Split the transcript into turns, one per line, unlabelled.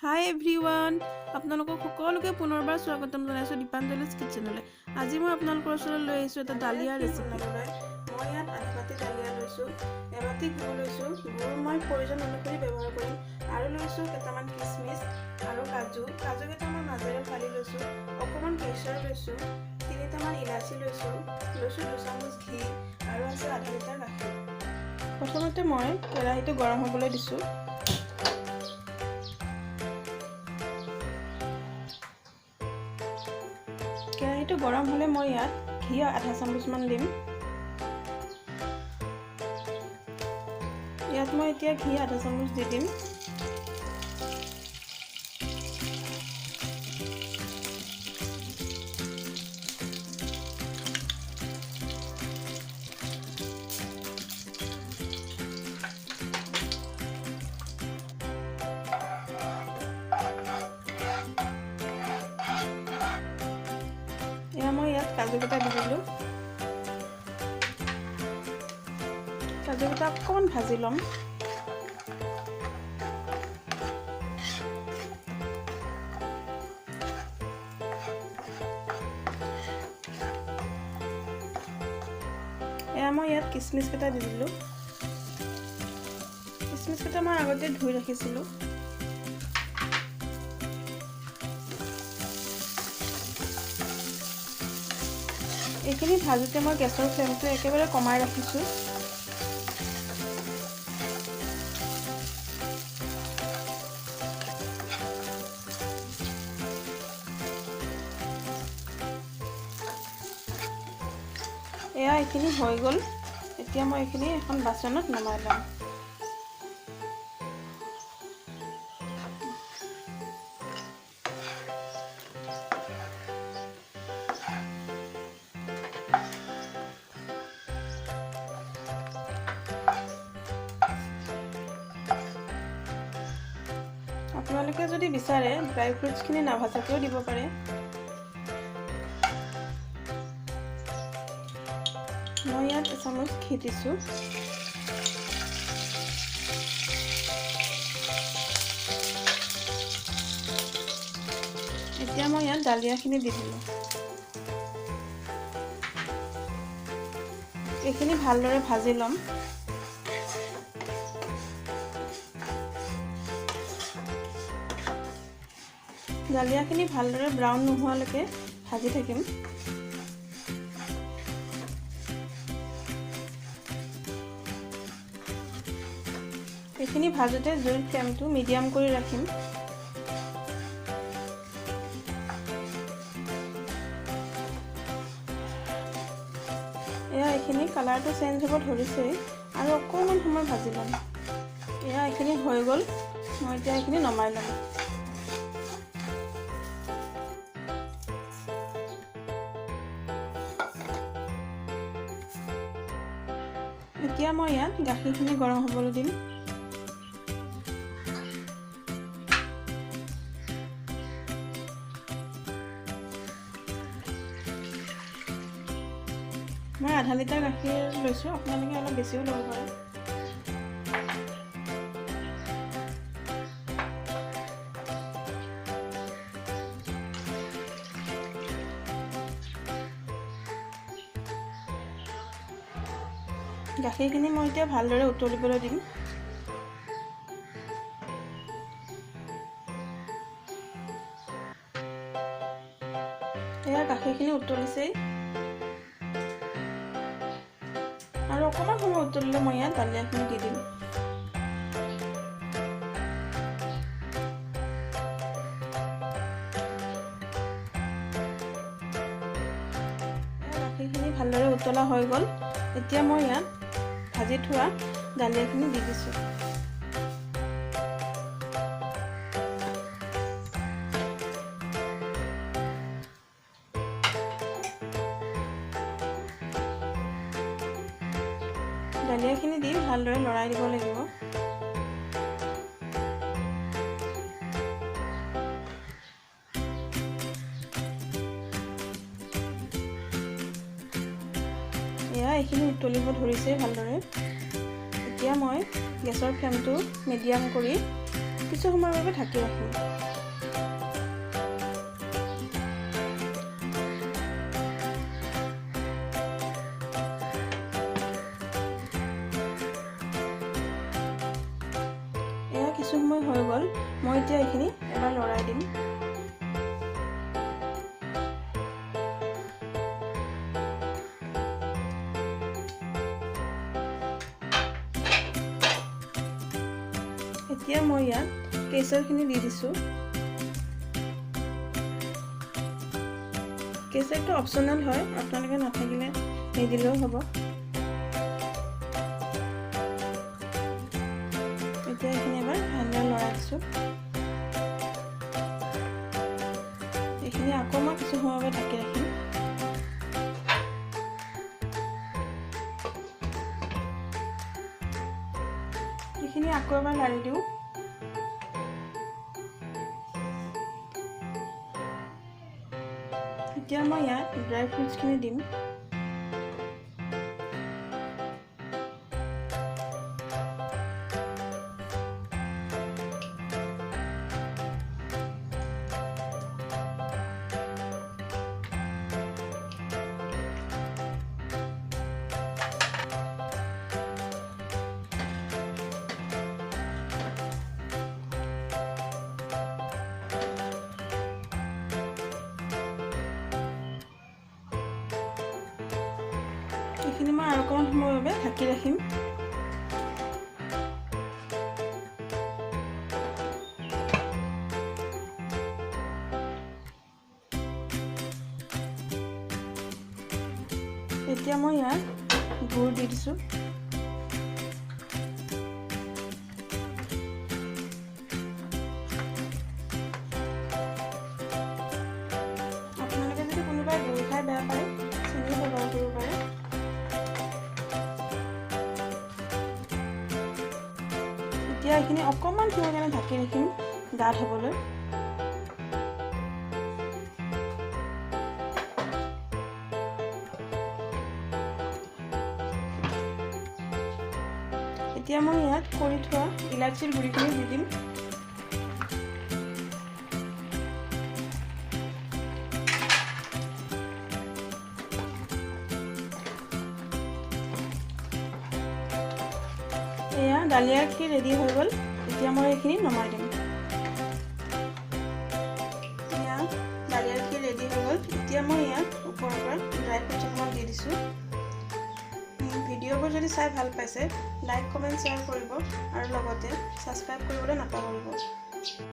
হাই everyone, আপোনালোকক সকলোকে পুনৰবাৰ স্বাগতম জনাইছোঁ দীপাঞ্জলিজ কিটচেনলৈ। আজি মই আপোনালোকৰ ওচৰলৈ লৈ আহিছোঁ এটা ডালিয়া ৰেচিপি বনাবলৈ। মই ইয়াত আধা বাটি ডালিয়া লৈছোঁ, এবাটি গুড় লৈছোঁ। গুড় মই প্ৰয়োজন অনুসৰি ব্যৱহাৰ কৰিম আৰু লৈছোঁ কেইটামান কিচমিচ আৰু কাজু কেইটামান মাজেৰে ফালি লৈছোঁ। অকণমান কেশৰ লৈছোঁ, 3টামান ইলাচি লৈছোঁ 2 চামুচ ঘি আৰু আছে আধা লিটাৰ গাখীৰ। প্ৰথমতে মই কেৰাহীটো গৰম হ'বলৈ দিছোঁ। কেৰাহীটো গৰম হ'লে মই ইয়াত ঘি আধা চামুচমান দিম। ইয়াত মই এতিয়া ঘি আধা চামুচ দি দিম। মই ইয়াত কাজু কেইটা দি দিলোঁ। কাজু কেইটা অকণমান ভাজি ল'ম। মই ইয়াত কিচমিচ কেইটা দি দিলোঁ। কিচমিচ কেইটা মই আগতে ধুই ৰাখিছিলোঁ। এইখিনি ভাজোতে মই গেছৰ ফ্লেমটো একেবাৰে কমাই ৰাখিছোঁ। এইখিনি হৈ গ'ল। এতিয়া মই এইখিনি এখন বাচনত নমাই ল'ম। আপোনালোকে যদি বিচাৰে ড্ৰাই ফ্ৰুটছখিনি নাভাজাকেও দিব পাৰে। মই ইয়াত এচামুচ ঘি দিছোঁ। এতিয়া মই ইয়াত ডালিয়াখিনি দি দিলোঁ। এইখিনি ভালদৰে ভাজি ল'ম। ডালিয়াখিনি ভালদৰে ব্ৰাউন নোহোৱালৈকে ভাজি থাকিম। এইখিনি ভাজোতে জুইৰ ফ্লেমটো মিডিয়াম কৰি ৰাখিম। এইখিনি কালাৰটো চেঞ্জ হ'ব ধৰিছে আৰু অকণমান সময় ভাজি ল'ম। এইখিনি হৈ গ'ল। মই এতিয়া এইখিনি নমাই ল'ম। এতিয়া মই ইয়াত গাখীৰখিনি গৰম হ'বলৈ দিম। মই আধা লিটাৰ গাখীৰ লৈছোঁ, আপোনালোকে অলপ বেছিও ল'ব পাৰে। গাখীৰখিনি মই এতিয়া ভালদৰে উতলিবলৈ দিম। গাখীৰখিনি উতলিছেই আৰু অকণমান সময় উতলিলে মই ইয়াত ডালিয়াখিনি দি দিম। গাখীৰখিনি ভালদৰে উতলা হৈ গ'ল। এতিয়া মই ইয়াত ভাজি থোৱা ডালিয়াখিনি দি দিছোঁ। ডালিয়াখিনি দি ভালদৰে লৰাই দিব লাগিব। এইখিনি উতলিব ধৰিছে ভালদৰে। এতিয়া মই গেছৰ ফ্লেমটো মিডিয়াম কৰি কিছু সময়ৰ বাবে ঢাকি ৰাখিম। এয়া কিছু সময় হৈ গ'ল, মই এতিয়া এইখিনি এবাৰ লৰাই দিম। এতিয়া মই ইয়াত কেশৰখিনি দি দিছোঁ। কেশৰটো অপচনেল হয়, আপোনালোকে নাথাকিলে নিদিলেও হ'ব। এতিয়া এইখিনি এবাৰ ভালদৰে লৰাই দিছোঁ। এইখিনি আকৌ মই কিছু সময়ৰ বাবে ঢাকি ৰাখিম। এইখিনি আকৌ এবাৰ লাৰি দিওঁ। এতিয়া মই ইয়াত ড্ৰাই ফ্ৰুটছখিনি দিম। এইখিনি মই আৰু অকণমান সময়ৰ বাবে ঢাকি ৰাখিম। এতিয়া মই ইয়াত গুড় দি দিছোঁ। আপোনালোকে যদি কোনোবাই গুড় খাই বেয়া পায়, চেনি ব্যৱহাৰ কৰিব পাৰে। এতিয়া এইখিনি অকণমান সময়ৰ কাৰণে ঢাকি ৰাখিম ডাঠ হ'বলৈ। এতিয়া মই ইয়াত কৰি থোৱা ইলাচিৰ গুড়িখিনি দি দিম। এয়া ডালিয়াৰ খীৰ ৰেডি হৈ গ'ল। এতিয়া মই এইখিনি নমাই দিম। এয়া ডালিয়াৰ খীৰ ৰেডি হৈ গ'ল। এতিয়া মই ইয়াত ওপৰৰ পৰা ড্ৰাই ফ্ৰুটছ অকণমান দি দিছোঁ। ভিডিঅ'বোৰ যদি চাই ভাল পাইছে, লাইক, কমেণ্ট, শ্বেয়াৰ কৰিব আৰু লগতে ছাবস্ক্ৰাইব কৰিবলৈ নাপাহৰিব।